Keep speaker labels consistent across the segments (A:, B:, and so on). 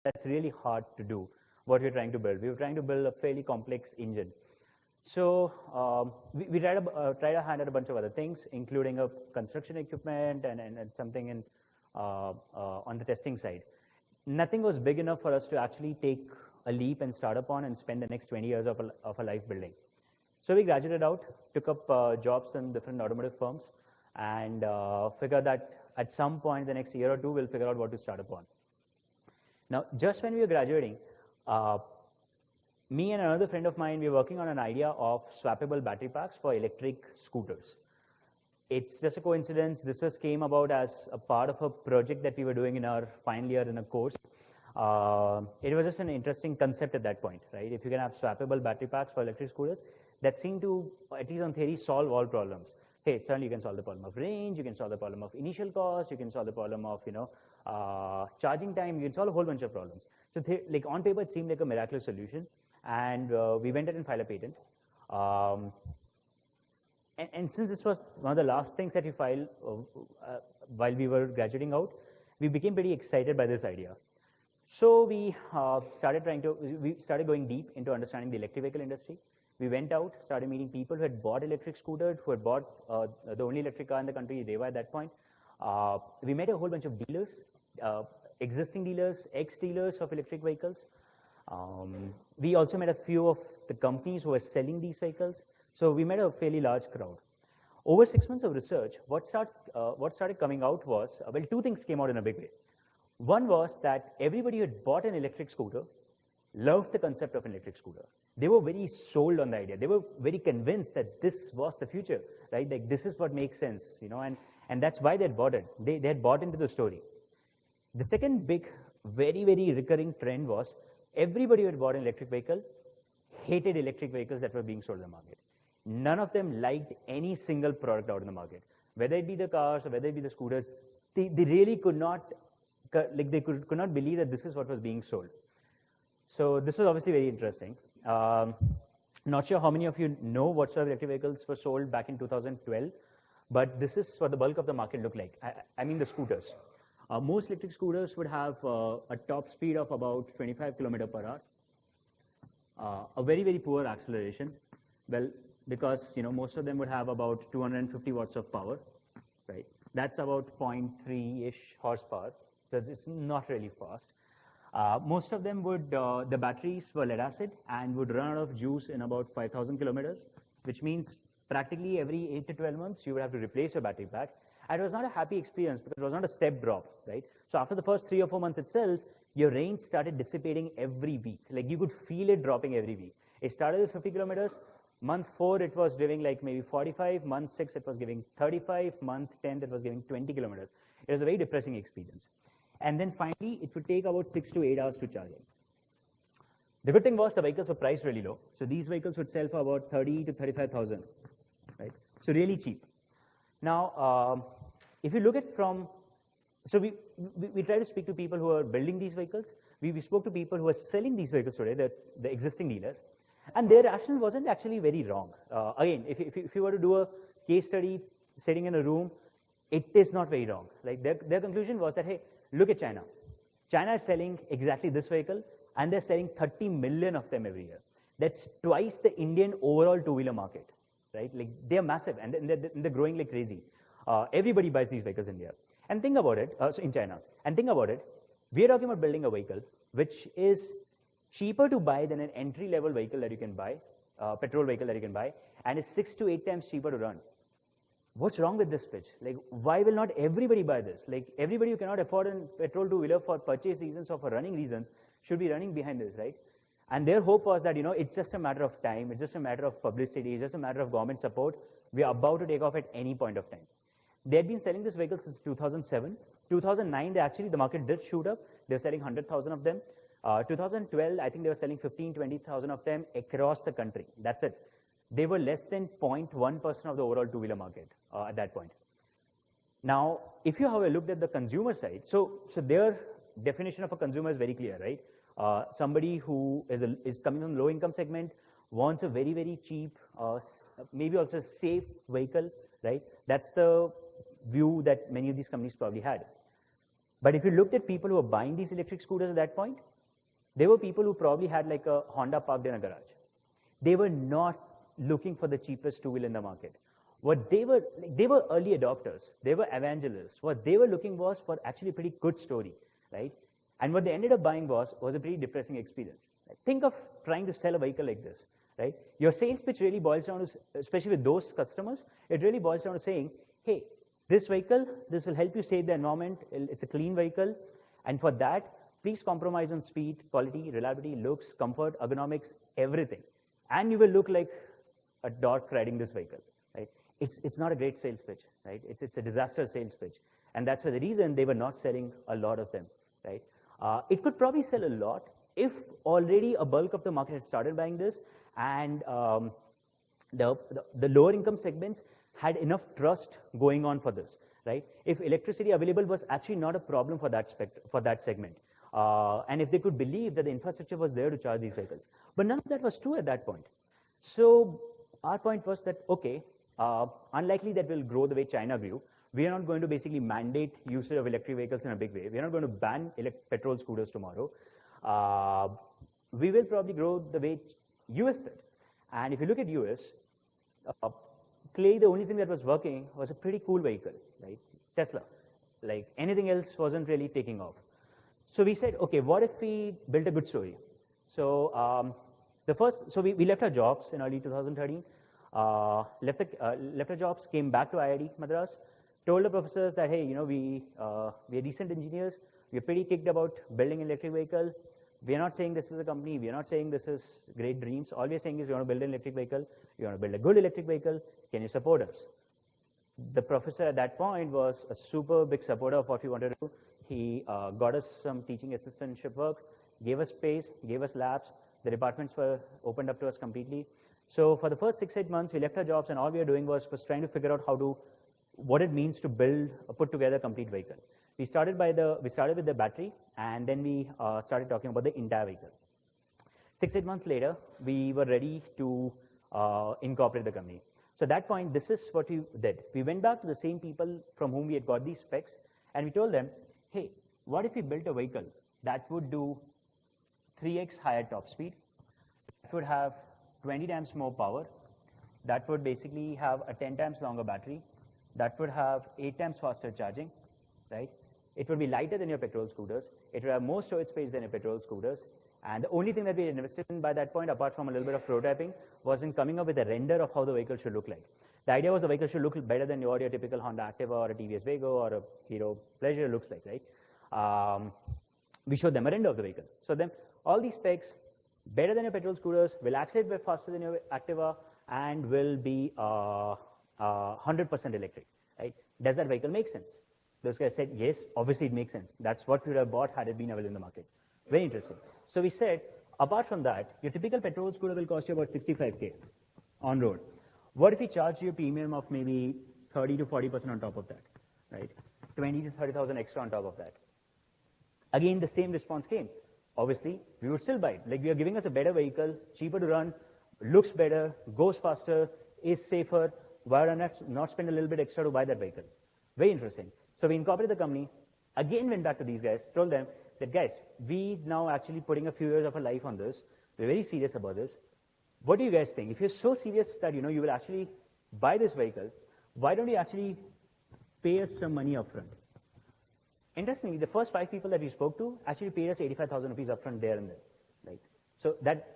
A: that's really hard to do, what we're trying to build. We were trying to build a fairly complex engine. So we tried our hand at a bunch of other things, including a construction equipment and something in, on the testing side. Nothing was big enough for us to actually take a leap and start upon and spend the next 20 years of a life building. So we graduated out, took up jobs in different automotive firms, and figured that at some point in the next year or two, we'll figure out what to start upon. Now, just when we were graduating, me and another friend of mine, we were working on an idea of swappable battery packs for electric scooters. It's just a coincidence. This just came about as a part of a project that we were doing in our final year in a course. It was just an interesting concept at that point, right? If you can have swappable battery packs for electric scooters, that seemed to, at least on theory, solve all problems. Hey, certainly you can solve the problem of range, you can solve the problem of initial cost, you can solve the problem of, charging time, you can solve a whole bunch of problems. So like on paper, it seemed like a miraculous solution. And we went ahead and filed a patent. And since this was one of the last things that we filed while we were graduating out, we became pretty excited by this idea. So we started going deep into understanding the electric vehicle industry. We went out, started meeting people who had bought electric scooters, who had bought the only electric car in the country, Reva, at that point. We met a whole bunch of dealers, existing dealers, ex-dealers of electric vehicles. We also met a few of the companies who were selling these vehicles. So we met a fairly large crowd. Over 6 months of research, what started coming out was, well, two things came out in a big way. One was that everybody who had bought an electric scooter loved the concept of an electric scooter. They were very sold on the idea. They were very convinced that this was the future, right? Like this is what makes sense, and that's why they had bought it. They had bought into the story. The second big, very, very recurring trend was everybody who had bought an electric vehicle hated electric vehicles that were being sold in the market. None of them liked any single product out in the market. Whether it be the cars or whether it be the scooters, they really could not, like they could not believe that this is what was being sold. So this was obviously very interesting. Not sure how many of you know what sort of electric vehicles were sold back in 2012, but this is what the bulk of the market looked like. I mean the scooters. Most electric scooters would have a top speed of about 25 km per hour, a very, very poor acceleration. Well, because most of them would have about 250 watts of power, right? That's about 0.3-ish horsepower, so it's not really fast. Most of them would, the batteries were lead acid and would run out of juice in about 5,000 kilometers, which means practically every 8 to 12 months you would have to replace your battery pack. And it was not a happy experience because it was not a step drop, right? So after the first 3 or 4 months itself, your range started dissipating every week. Like you could feel it dropping every week. It started with 50 kilometers. Month 4, it was giving like maybe 45. Month 6, it was giving 35. Month 10, it was giving 20 kilometers. It was a very depressing experience. And then finally, it would take about 6 to 8 hours to charge it. The good thing was the vehicles were priced really low. So these vehicles would sell for about 30 to 35,000, right? So really cheap. Now, if you look at so we try to speak to people who are building these vehicles. We spoke to people who are selling these vehicles today, the existing dealers, and their rationale wasn't actually very wrong. Again, if you were to do a case study sitting in a room, it is not very wrong. Like their conclusion was that, hey, look at China. China is selling exactly this vehicle, and they're selling 30 million of them every year. That's twice the Indian overall two-wheeler market, right? Like they're massive, and they're growing like crazy. Everybody buys these vehicles in India. And think about it, so in China. And think about it, we're talking about building a vehicle which is cheaper to buy than an entry-level vehicle that you can buy, petrol vehicle that you can buy, and is 6 to 8 times cheaper to run. What's wrong with this pitch? Like, why will not everybody buy this? Like, everybody who cannot afford a petrol two-wheeler for purchase reasons or for running reasons should be running behind this, right? And their hope was that, it's just a matter of time, it's just a matter of publicity, it's just a matter of government support. We are about to take off at any point of time. They had been selling this vehicle since 2007. 2009, the market did shoot up. They were selling 100,000 of them. 2012, I think they were selling 15, 20,000 of them across the country. That's it. They were less than 0.1% of the overall two-wheeler market at that point. Now, if you have a look at the consumer side, so their definition of a consumer is very clear, right? Somebody who is coming from low-income segment wants a very, very cheap, maybe also safe vehicle, right? That's the view that many of these companies probably had. But if you looked at people who are buying these electric scooters at that point, There were people who probably had like a Honda parked in a garage. They were not looking for the cheapest two-wheel in the market. What they were early adopters. They were evangelists. What they were looking was for actually a pretty good story, right? And what they ended up buying was a pretty depressing experience. Think of trying to sell a vehicle like this, right? Your sales pitch really boils down to, especially with those customers, it really boils down to saying, hey, this vehicle, this will help you save the environment. It's a clean vehicle. And for that, please compromise on speed, quality, reliability, looks, comfort, ergonomics, everything. And you will look like a dork riding this vehicle, right? It's not a great sales pitch, right? It's a disaster sales pitch. And that's for the reason they were not selling a lot of them, right? It could probably sell a lot if already a bulk of the market had started buying this, and the lower income segments had enough trust going on for this, right? If electricity available was actually not a problem for that segment, and if they could believe that the infrastructure was there to charge these vehicles. But none of that was true at that point. So our point was that, okay, unlikely that we'll grow the way China grew. We are not going to basically mandate usage of electric vehicles in a big way. We are not going to ban petrol scooters tomorrow. We will probably grow the way US did. And if you look at US, clearly the only thing that was working was a pretty cool vehicle, right? Tesla. Like anything else wasn't really taking off. So we said, okay, what if we built a good story? So we left our jobs in early 2013, left our jobs, came back to IIT Madras, told the professors that, hey, we are decent engineers. We're pretty kicked about building an electric vehicle. We're not saying this is a company. We're not saying this is great dreams. All we're saying is we want to build an electric vehicle. We want to build a good electric vehicle. Can you support us? The professor at that point was a super big supporter of what we wanted to do. He got us some teaching assistantship work, gave us space, gave us labs. The departments were opened up to us completely. So for the first 6-8 months, we left our jobs, and all we were doing was trying to figure out what it means to build or put together a complete vehicle. We started with the battery, and then we started talking about the entire vehicle. 6-8 months later, we were ready to incorporate the company. So at that point, this is what we did. We went back to the same people from whom we had got these specs, and we told them, hey, what if we built a vehicle that would do 3x higher top speed, that would have 20 times more power, that would basically have a 10 times longer battery, that would have 8 times faster charging, right? It would be lighter than your petrol scooters. It would have more storage space than your petrol scooters. And the only thing that we had invested in by that point, apart from a little bit of prototyping, was in coming up with a render of how the vehicle should look like. The idea was the vehicle should look better than your typical Honda Activa or a TVS Vego or a Hero Pleasure looks like, right? We showed them a render of the vehicle. So then all these specs, better than your petrol scooters, will accelerate faster than your Activa, and will be 100% electric, right? Does that vehicle make sense? Those guys said, yes, obviously it makes sense. That's what we would have bought had it been available in the market. Very interesting. So we said, apart from that, your typical petrol scooter will cost you about 65K on road. What if we charge you a premium of maybe 30 to 40% on top of that, right? 20 to 30,000 extra on top of that. Again, the same response came. Obviously, we would still buy it. Like, we are giving us a better vehicle, cheaper to run, looks better, goes faster, is safer. Why would I not spend a little bit extra to buy that vehicle? Very interesting. So we incorporated the company, again went back to these guys, told them that, guys, we now actually putting a few years of our life on this. We're very serious about this. What do you guys think? If you're so serious that you will actually buy this vehicle, why don't you actually pay us some money upfront? Interestingly, the first 5 people that we spoke to actually paid us 85,000 rupees upfront there and then. Right? So that,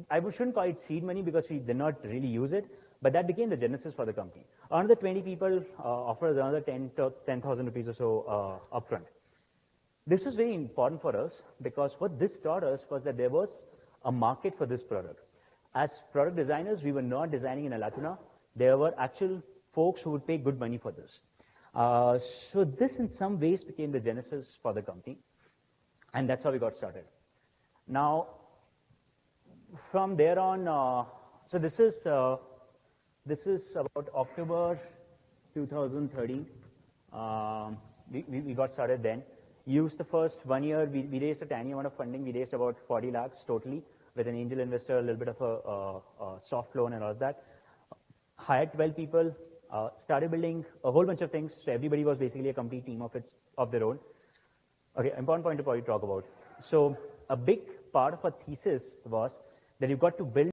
A: I shouldn't call it seed money because we did not really use it, but that became the genesis for the company. Another 20 people offered us another 10,000 rupees or so upfront. This was very important for us because what this taught us was that there was a market for this product. As product designers, we were not designing in a lacuna. There were actual folks who would pay good money for this. So this in some ways became the genesis for the company, and that's how we got started. Now, from there on, so this is about October 2013. We got started then. Used the first 1 year, we raised a tiny amount of funding. We raised about 40 lakhs totally with an angel investor, a little bit of a soft loan and all of that. Hired 12 people, started building a whole bunch of things. So everybody was basically a complete team of their own. Okay, important point to probably talk about. So a big part of our thesis was that you've got to build